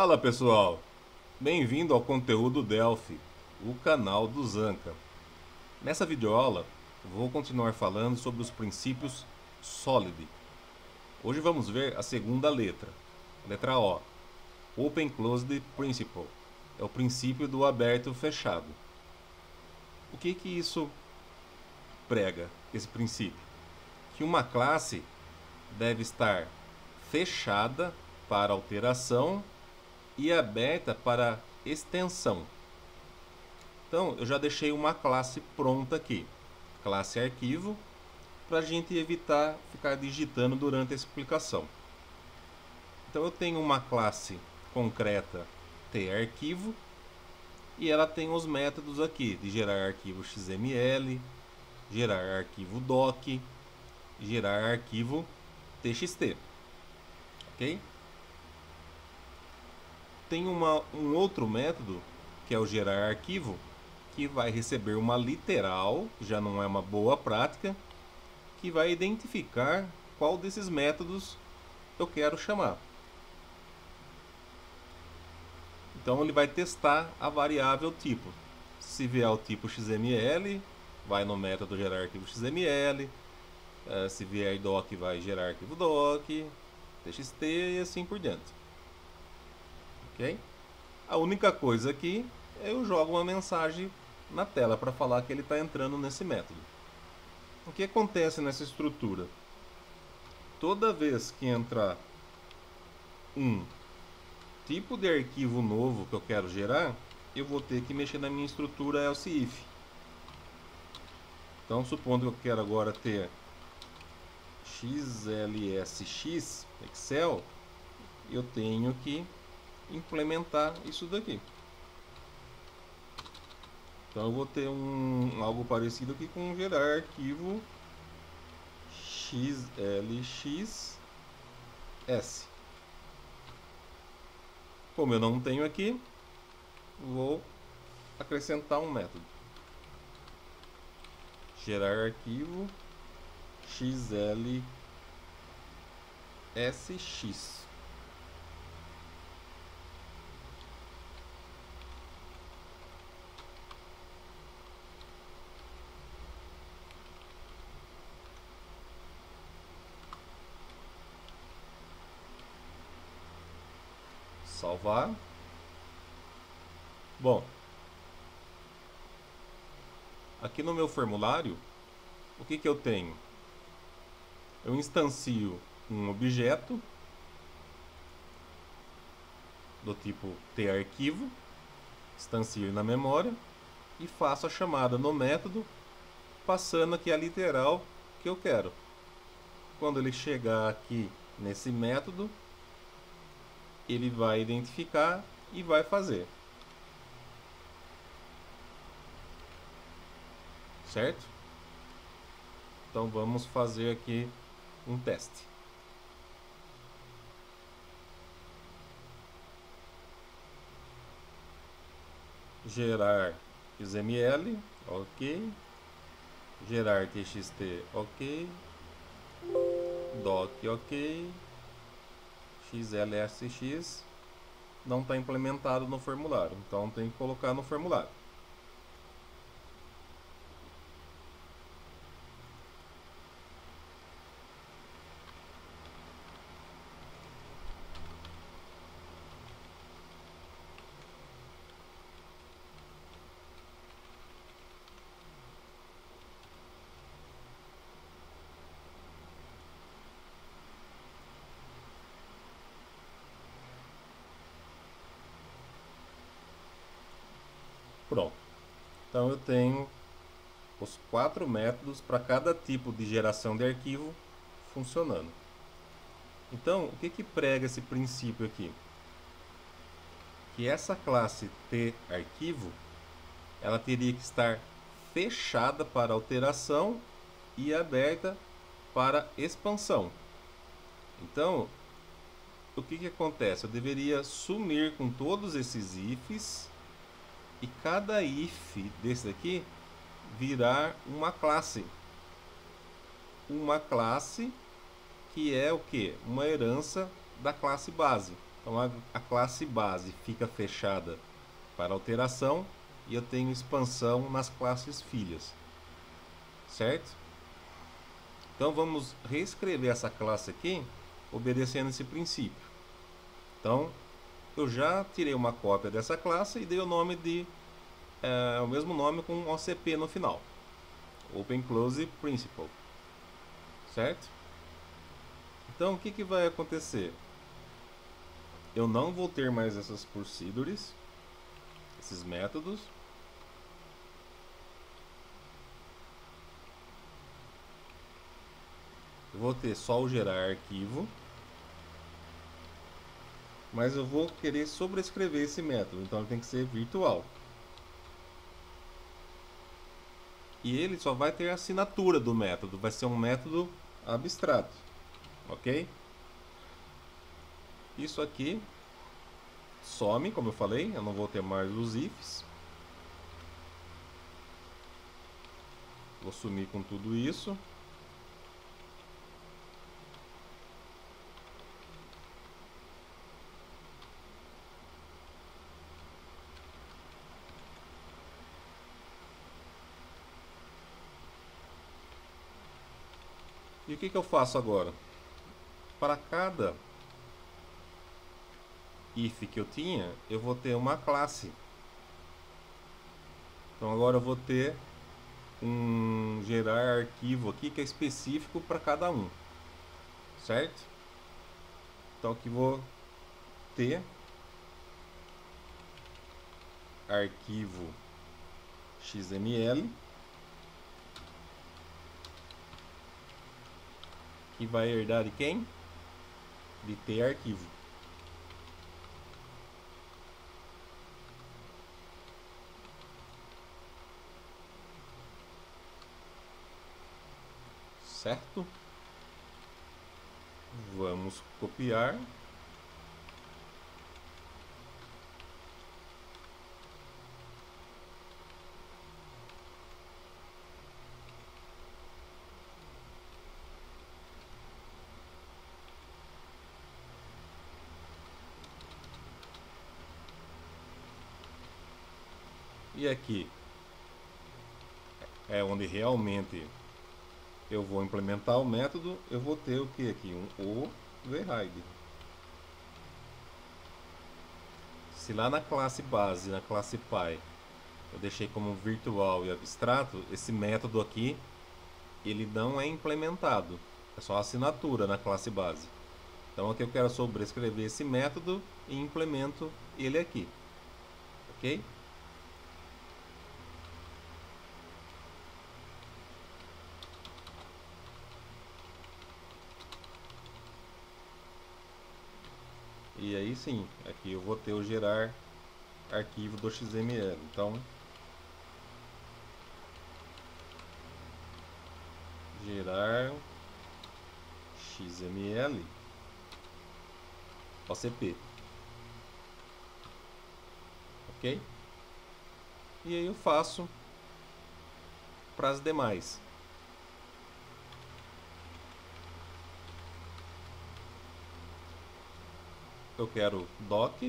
Fala pessoal, bem-vindo ao conteúdo Delphi, o canal do Zanca. Nessa videoaula vou continuar falando sobre os princípios SOLID. Hoje vamos ver a segunda letra, letra O, Open Closed Principle, é o princípio do aberto e fechado. O que isso prega, esse princípio? Que uma classe deve estar fechada para alteração e aberta para extensão. Então, eu já deixei uma classe pronta aqui, classe arquivo, para a gente evitar ficar digitando durante a explicação. Então, eu tenho uma classe concreta tarquivo e ela tem os métodos aqui de gerar arquivo XML, gerar arquivo doc, gerar arquivo txt, ok? Tem um outro método, que é o gerar arquivo, que vai receber uma literal, que já não é uma boa prática, que vai identificar qual desses métodos eu quero chamar. Então ele vai testar a variável tipo. Se vier o tipo XML, vai no método gerar arquivo XML. Se vier doc, vai gerar arquivo doc, txt e assim por diante. Ok? A única coisa aqui é eu jogo uma mensagem na tela para falar que ele está entrando nesse método. O que acontece nessa estrutura? Toda vez que entrar um tipo de arquivo novo que eu quero gerar, eu vou ter que mexer na minha estrutura else if. Então, supondo que eu quero agora ter xlsx Excel, eu tenho que implementar isso daqui. Então eu vou ter algo parecido aqui com gerar arquivo xlx s. Como eu não tenho aqui, vou acrescentar um método. Gerar arquivo xlsx. Salvar. Bom, aqui no meu formulário, o que eu tenho? Eu instancio um objeto do tipo tarquivo, instancio na memória e faço a chamada no método, passando aqui a literal que eu quero. Quando ele chegar aqui nesse método, ele vai identificar e vai fazer. Certo? Então vamos fazer aqui um teste. Gerar XML, ok. Gerar txt, ok. Doc, ok. XLSX não está implementado no formulário, então tem que colocar no formulário. Pronto. Então eu tenho os 4 métodos para cada tipo de geração de arquivo funcionando. Então, o que prega esse princípio aqui? Que essa classe tarquivo, ela teria que estar fechada para alteração e aberta para expansão. Então, o que acontece? Eu deveria sumir com todos esses ifs e cada if desse aqui virar uma classe. Uma classe que é o que? Uma herança da classe base. Então a classe base fica fechada para alteração e eu tenho expansão nas classes filhas, certo? Então vamos reescrever essa classe aqui obedecendo esse princípio. Então eu já tirei uma cópia dessa classe e dei o nome de o mesmo nome com um OCP no final, Open Close Principal, certo? Então o que vai acontecer? Eu não vou ter mais essas procedures, esses métodos. Eu vou ter só o gerar arquivo, mas eu vou querer sobrescrever esse método, então ele tem que ser virtual. E ele só vai ter a assinatura do método, vai ser um método abstrato, ok? Isso aqui some, como eu falei, eu não vou ter mais os ifs. Vou sumir com tudo isso. E o que eu faço agora? Para cada if que eu tinha, eu vou ter uma classe. Então agora eu vou ter um gerar arquivo aqui que é específico para cada um, certo? Então aqui vou ter arquivo XML que vai herdar de quem? De ter arquivo. Certo? Vamos copiar. E aqui é onde realmente eu vou implementar o método. Eu vou ter o que aqui? Um override. Se lá na classe base, na classe Py, eu deixei como virtual e abstrato, esse método aqui ele não é implementado, é só assinatura na classe base. Então aqui eu quero sobrescrever esse método e implemento ele aqui, ok? E aí sim, aqui eu vou ter o gerar arquivo do XML. Então gerar XML OCP, ok? E aí eu faço para as demais. Eu quero doc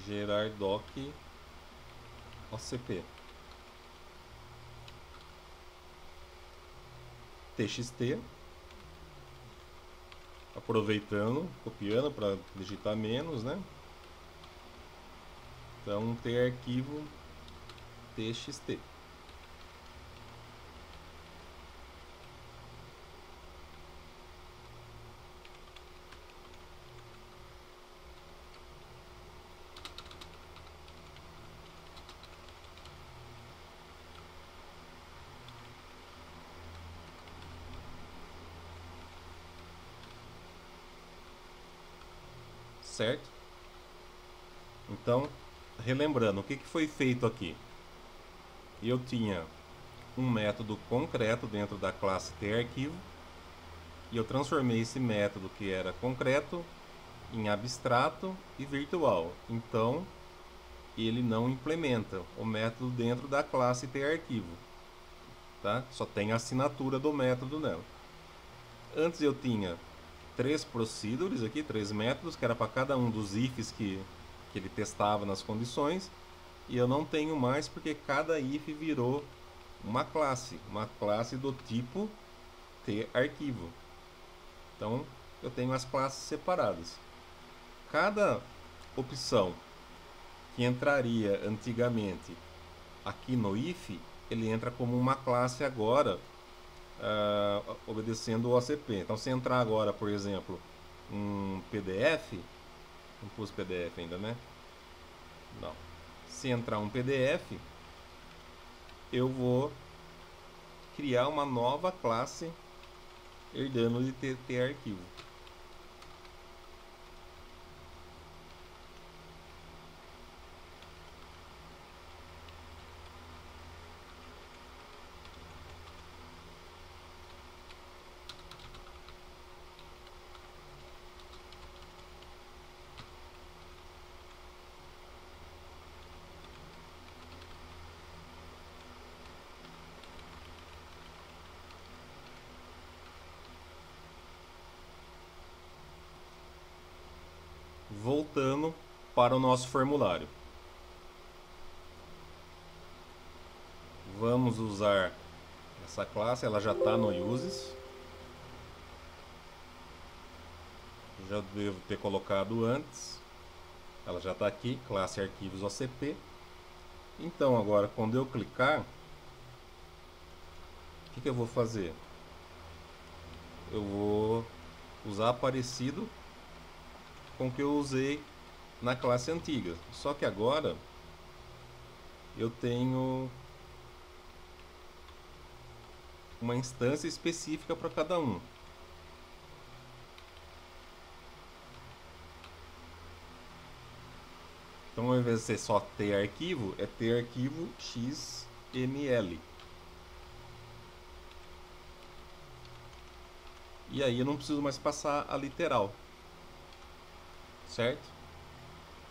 gerar doc OCP txt, aproveitando, copiando para digitar menos, né? Então ter arquivo txt. Certo? Então relembrando, o que foi feito aqui? Eu tinha um método concreto dentro da classe TArquivo e eu transformei esse método que era concreto em abstrato e virtual. Então, ele não implementa o método dentro da classe TArquivo, tá? Só tem a assinatura do método nela. Antes eu tinha 3 procedures aqui, 3 métodos, que era para cada um dos ifs que ele testava nas condições. E eu não tenho mais porque cada if virou uma classe do tipo TArquivo. Então eu tenho as classes separadas. Cada opção que entraria antigamente aqui no if, ele entra como uma classe agora, obedecendo o OCP. Então se entrar agora, por exemplo, um PDF, não pus PDF ainda, né? Não. Se entrar um PDF, eu vou criar uma nova classe herdando de TArquivo. Voltando para o nosso formulário. Vamos usar essa classe, ela já está no uses. Já devo ter colocado antes. Ela já está aqui, classe arquivos OCP. Então agora quando eu clicar, o que eu vou fazer? Eu vou usar parecido com o que eu usei na classe antiga. Só que agora eu tenho uma instância específica para cada um. Então, ao invés de ser só TArquivo, é TArquivo XML. E aí eu não preciso mais passar a literal. Certo?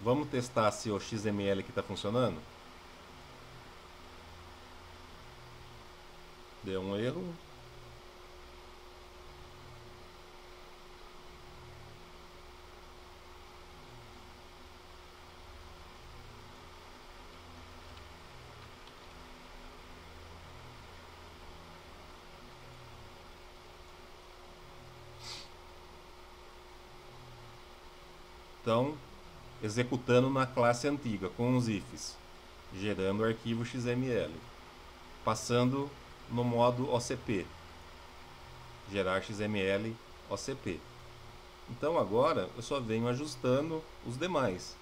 Vamos testar se o XML aqui está funcionando. Deu um erro. Então, executando na classe antiga com os ifs, gerando o arquivo XML, passando no modo OCP, gerar XML OCP. Então agora eu só venho ajustando os demais.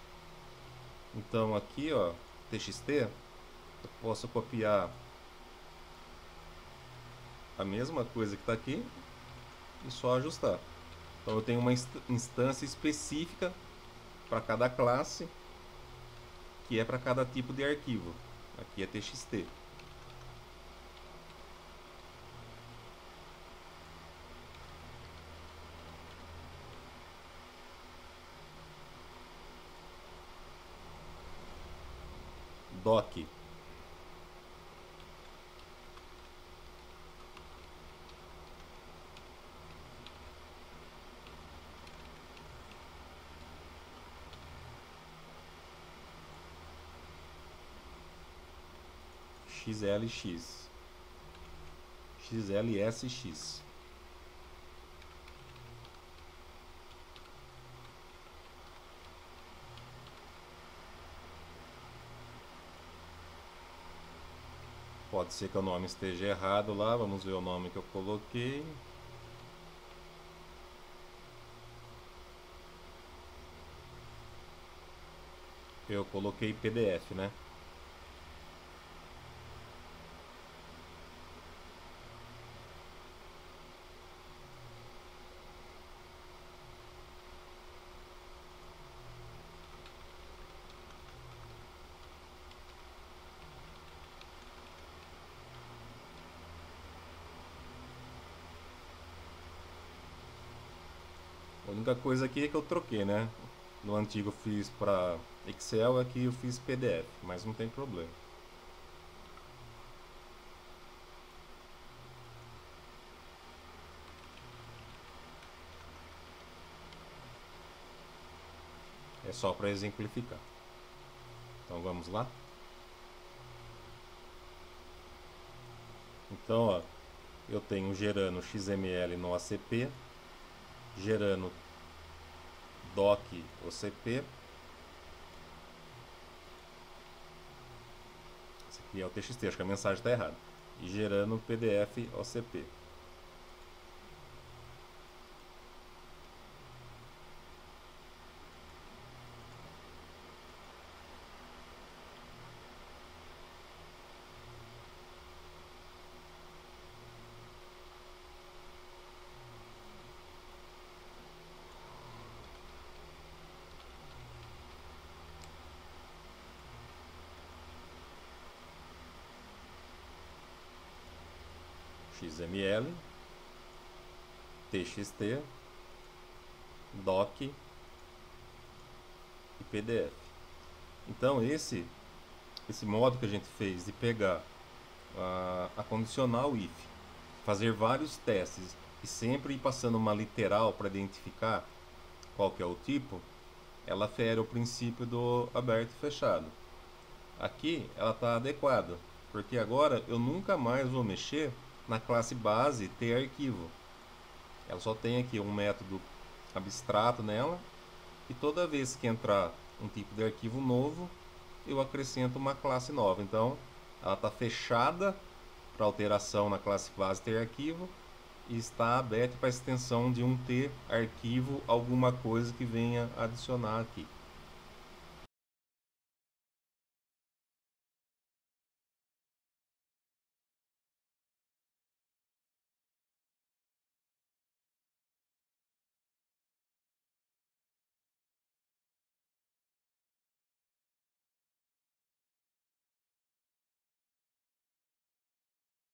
Então aqui, ó, TXT, eu posso copiar a mesma coisa que está aqui e só ajustar. Então eu tenho uma instância específica para cada classe, que é para cada tipo de arquivo. Aqui é TXT. Doc. XLX. XLSX. Pode ser que o nome esteja errado lá, vamos ver o nome que eu coloquei. Eu coloquei PDF, né? única coisa aqui é que eu troquei, né? No antigo eu fiz para Excel, aqui eu fiz PDF, mas não tem problema. É só para exemplificar. Então vamos lá. Então, ó, eu tenho gerando XML no ACP, gerando doc OCP. Esse aqui é o TXT, acho que a mensagem está errada. E gerando PDF OCP. XML, TXT, doc e PDF. Então esse modo que a gente fez de pegar a condicional if, fazer vários testes e sempre ir passando uma literal para identificar qual que é o tipo, ela fere o princípio do aberto e fechado. Aqui ela está adequada, porque agora eu nunca mais vou mexer na classe base ter arquivo. Ela só tem aqui um método abstrato nela, e toda vez que entrar um tipo de arquivo novo, eu acrescento uma classe nova. Então ela está fechada para alteração na classe base ter arquivo e está aberta para extensão de um ter arquivo alguma coisa que venha adicionar aqui.